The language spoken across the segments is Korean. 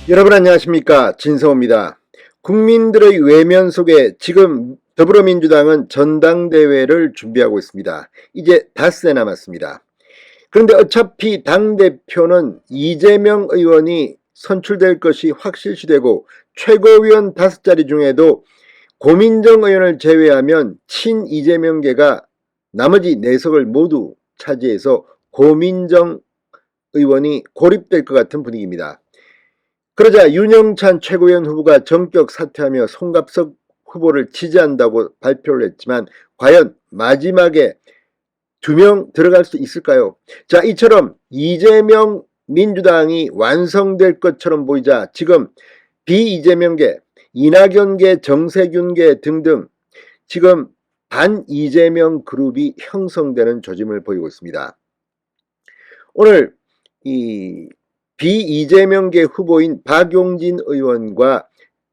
여러분 안녕하십니까, 진성호입니다. 국민들의 외면 속에 지금 더불어민주당은 전당대회를 준비하고 있습니다. 이제 닷새 남았습니다. 그런데 어차피 당대표는 이재명 의원이 선출될 것이 확실시되고 최고위원 5자리 중에도 고민정 의원을 제외하면 친 이재명계가 나머지 4석을 모두 차지해서 고민정 의원이 고립될 것 같은 분위기입니다. 그러자 윤영찬 최고위원 후보가 전격 사퇴하며 송갑석 후보를 지지한다고 발표를 했지만 과연 마지막에 2명 들어갈 수 있을까요? 자, 이처럼 이재명 민주당이 완성될 것처럼 보이자 지금 비이재명계, 이낙연계, 정세균계 등등 지금 반이재명 그룹이 형성되는 조짐을 보이고 있습니다. 오늘 이 비이재명계 후보인 박용진 의원과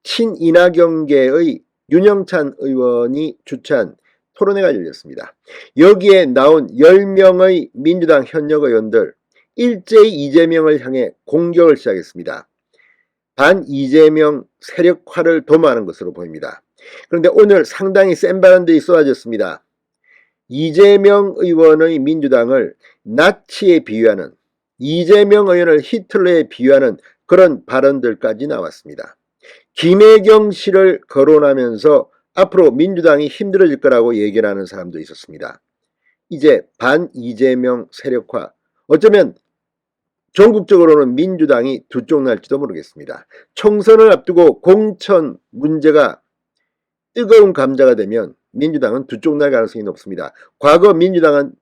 친이낙연계의 윤영찬 의원이 주최한 토론회가 열렸습니다. 여기에 나온 10명의 민주당 현역 의원들 일제히 이재명을 향해 공격을 시작했습니다. 반이재명 세력화를 도모하는 것으로 보입니다. 그런데 오늘 상당히 센 발언들이 쏟아졌습니다. 이재명 의원의 민주당을 나치에 비유하는, 이재명 의원을 히틀러에 비유하는 그런 발언들까지 나왔습니다. 김혜경 씨를 거론하면서 앞으로 민주당이 힘들어질 거라고 얘기를 하는 사람도 있었습니다. 이제 반이재명 세력화, 어쩌면 전국적으로는 민주당이 두 쪽 날지도 모르겠습니다. 총선을 앞두고 공천 문제가 뜨거운 감자가 되면 민주당은 두 쪽 날 가능성이 높습니다. 과거 민주당은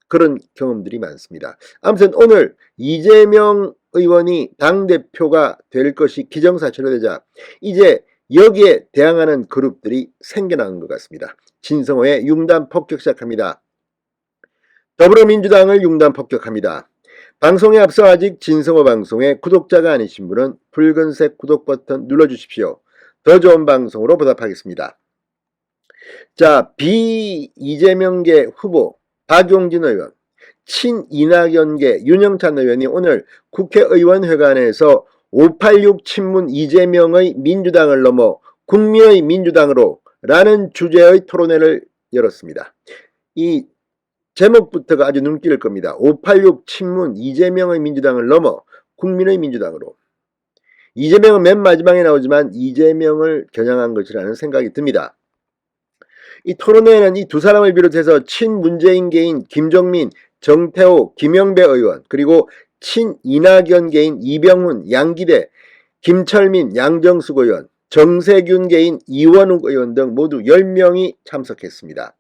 그런 경험들이 많습니다. 아무튼 오늘 이재명 의원이 당대표가 될 것이 기정사실화 되자 이제 여기에 대항하는 그룹들이 생겨나는 것 같습니다. 진성호의 융단 폭격 시작합니다. 더불어민주당을 융단 폭격합니다. 방송에 앞서 아직 진성호 방송의 구독자가 아니신 분은 붉은색 구독 버튼 눌러주십시오. 더 좋은 방송으로 보답하겠습니다. 자, 비이재명계 후보 박용진 의원, 친이낙연계 윤영찬 의원이 오늘 국회의원회관에서 586 친문 이재명의 민주당을 넘어 국민의 민주당으로 라는 주제의 토론회를 열었습니다. 이 제목부터가 아주 눈길을 겁니다. 586 친문 이재명의 민주당을 넘어 국민의 민주당으로. 이재명은 맨 마지막에 나오지만 이재명을 겨냥한 것이라는 생각이 듭니다. 이 토론회에는 이 두 사람을 비롯해서 친문재인계인 김종민, 정태호, 김영배 의원, 그리고 친이낙연계인 이병훈, 양기대, 김철민, 양정숙 의원, 정세균계인 이원욱 의원 등 모두 10명이 참석했습니다.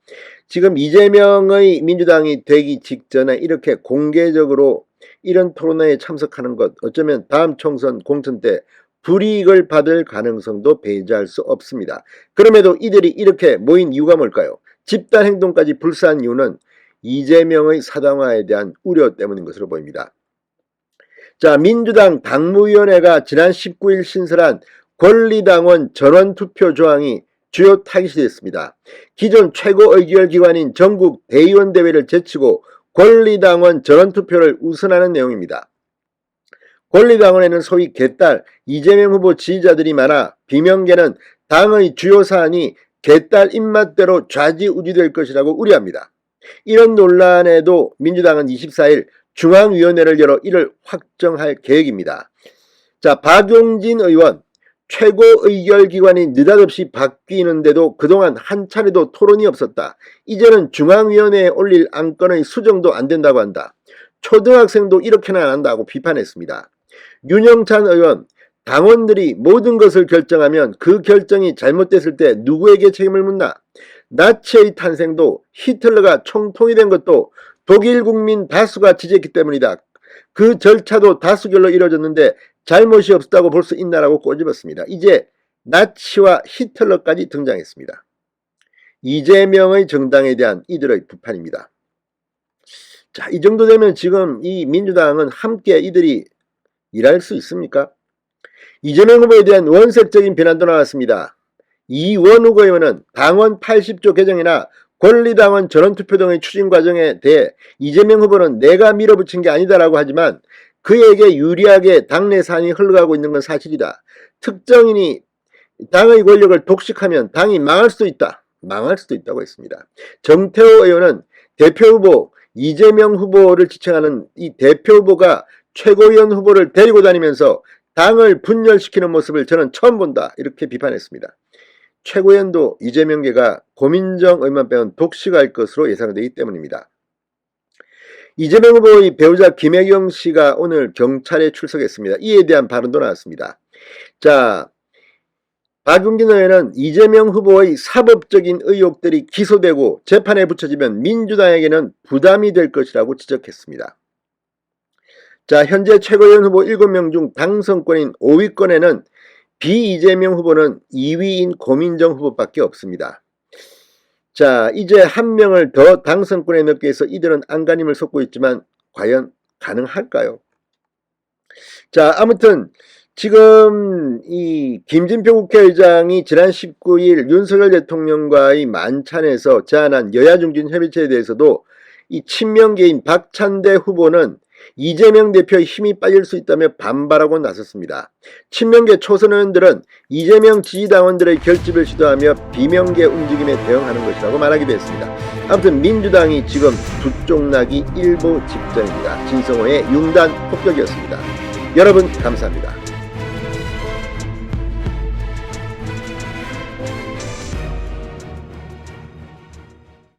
지금 이재명의 민주당이 되기 직전에 이렇게 공개적으로 이런 토론회에 참석하는 것, 어쩌면 다음 총선 공천 때 불이익을 받을 가능성도 배제할 수 없습니다. 그럼에도 이들이 이렇게 모인 이유가 뭘까요? 집단 행동까지 불사한 이유는 이재명의 사당화에 대한 우려 때문인 것으로 보입니다. 자, 민주당 당무위원회가 지난 19일 신설한 권리당원 전원투표 조항이 주요 타깃이 됐습니다. 기존 최고의결기관인 전국 대의원대회를 제치고 권리당원 전원투표를 우선하는 내용입니다. 권리당원에는 소위 개딸 이재명 후보 지지자들이 많아 비명계는 당의 주요 사안이 개딸 입맛대로 좌지우지될 것이라고 우려합니다. 이런 논란에도 민주당은 24일 중앙위원회를 열어 이를 확정할 계획입니다. 자, 박용진 의원, 최고의결기관이 느닷없이 바뀌는데도 그동안 한 차례도 토론이 없었다. 이제는 중앙위원회에 올릴 안건의 수정도 안 된다고 한다. 초등학생도 이렇게는 안 한다고 비판했습니다. 윤영찬 의원, 당원들이 모든 것을 결정하면 그 결정이 잘못됐을 때 누구에게 책임을 묻나? 나치의 탄생도 히틀러가 총통이 된 것도 독일 국민 다수가 지지했기 때문이다. 그 절차도 다수결로 이루어졌는데 잘못이 없었다고 볼 수 있나라고 꼬집었습니다. 이제 나치와 히틀러까지 등장했습니다. 이재명의 정당에 대한 이들의 비판입니다. 자, 이 정도 되면 지금 이 민주당은 함께 이들이 일할 수 있습니까? 이재명 후보에 대한 원색적인 비난도 나왔습니다. 이원욱 의원은 당원 80조 개정이나 권리당원 전원투표 등의 추진 과정에 대해 이재명 후보는 내가 밀어붙인 게 아니다라고 하지만 그에게 유리하게 당내 사안이 흘러가고 있는 건 사실이다. 특정인이 당의 권력을 독식하면 당이 망할 수도 있다. 망할 수도 있다고 했습니다. 정태호 의원은 대표 후보 이재명 후보를 지칭하는 이 대표 후보가 최고위원 후보를 데리고 다니면서 당을 분열시키는 모습을 저는 처음 본다. 이렇게 비판했습니다. 최고위원도 이재명계가 고민정 의원만 빼면 독식할 것으로 예상되기 때문입니다. 이재명 후보의 배우자 김혜경 씨가 오늘 경찰에 출석했습니다. 이에 대한 발언도 나왔습니다. 자, 박용진 의원은 이재명 후보의 사법적인 의혹들이 기소되고 재판에 붙여지면 민주당에게는 부담이 될 것이라고 지적했습니다. 자, 현재 최고위원 후보 7명 중 당선권인 5위권에는 비이재명 후보는 2위인 고민정 후보밖에 없습니다. 자, 이제 한 명을 더 당선권에 넣기 위해서 이들은 안간힘을 쏟고 있지만 과연 가능할까요? 자, 아무튼 지금 이 김진표 국회의장이 지난 19일 윤석열 대통령과의 만찬에서 제안한 여야 중진 협의체에 대해서도 이 친명계인 박찬대 후보는 이재명 대표의 힘이 빠질 수 있다며 반발하고 나섰습니다. 친명계 초선 의원들은 이재명 지지당원들의 결집을 시도하며 비명계 움직임에 대응하는 것이라고 말하기도 했습니다. 아무튼 민주당이 지금 두 쪽 나기 일보 직전입니다. 진성호의 융단 폭격이었습니다. 여러분 감사합니다.